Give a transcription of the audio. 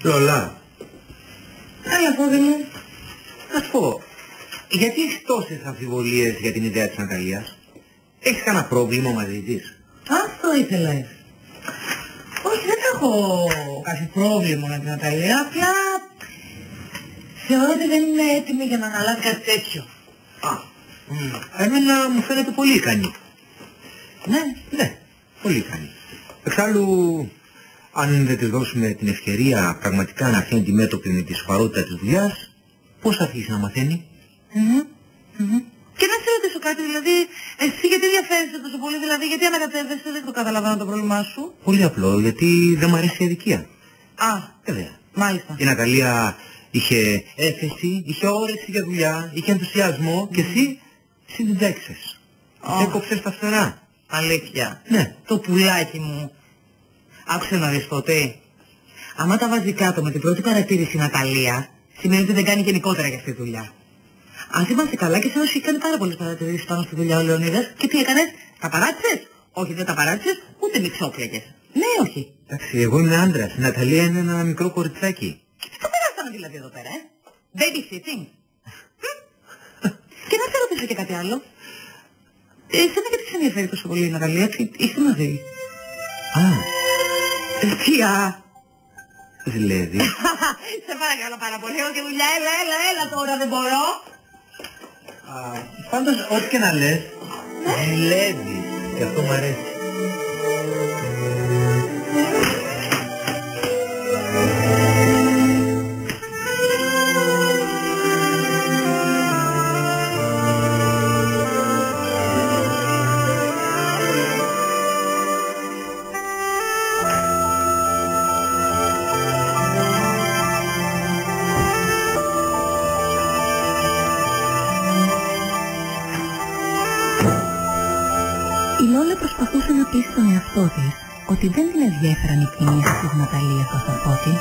Λολά. Έλα, πόδι μου. Να σου πω, γιατί έχεις τόσες αμφιβολίες για την ιδέα της Ναταλίας? Έχεις κανένα πρόβλημα μαζί της? Αυτό ήθελες. Όχι, δεν έχω κάποιο πρόβλημα με την Ναταλία, απλά θεωρώ ότι δεν είναι έτοιμη για να αναλάβει κάτι τέτοιο. Εμένα μου φαίνεται πολύ ικανή. Ναι, πολύ ικανή. Εξάλλου, αν δεν της δώσουμε την ευκαιρία πραγματικά να έρθει αντιμέτωπη με τη σοβαρότητα της δουλειάς, πώς θα αρχίσει να μαθαίνει? Και να σε ρωτήσω κάτι, δηλαδή, εσύ γιατί ενδιαφέρεσαι τόσο πολύ, δηλαδή, γιατί ανακατεύεσαι, δεν το καταλαβαίνω το πρόβλημά σου. Πολύ απλό, γιατί δεν μου αρέσει η αδικία. Βέβαια. Μάλιστα. Η Ναταλία είχε έφεση, είχε όρεξη για δουλειά, είχε ενθουσιασμό και εσύ την τέξες. Έκοψες τα φτερά. Αλήθεια. Ναι. Το πουλάκι μου. Άκουσε να δεις τότε. Άμα τα βάζει κάτω με την πρώτη παρατήρηση Ναταλία, σημαίνει ότι δεν κάνει γενικότερα για αυτή τη δουλειά. Αν θυμάσαι καλά και εσένα σου είχε κάνει πάρα πολλές παρατηρήσεις πάνω στη δουλειά ο Λεωνίδας και τι έκανες, τα παράτησες? Όχι, δεν τα παράτησες, ούτε μιξόπλιακες. Ναι, όχι. Εντάξει, εγώ είμαι άντρας, η Ναταλία είναι ένα μικρό κοριτσάκι. Και τι το περάσαμε δηλαδή εδώ πέρα, babysitting. Και να σε ρωτήσω και κάτι άλλο. Εσένα γιατί σε ενδιαφέρει τόσο πολύ η Ναταλία, είστε μαζί? Ζηλεύει. Σε παρακαλώ πάρα πολύ, έχω και δουλειά, έλα τώρα, δεν μπορώ. Πάντως, ό,τι και να λες, ζηλεύει. Και αυτό μου αρέσει. Η Λόλα προσπαθούσε να πείσει τον εαυτό της ότι δεν την ενδιέφεραν οι κινήσεις της Ναταλίας στο σταθμό της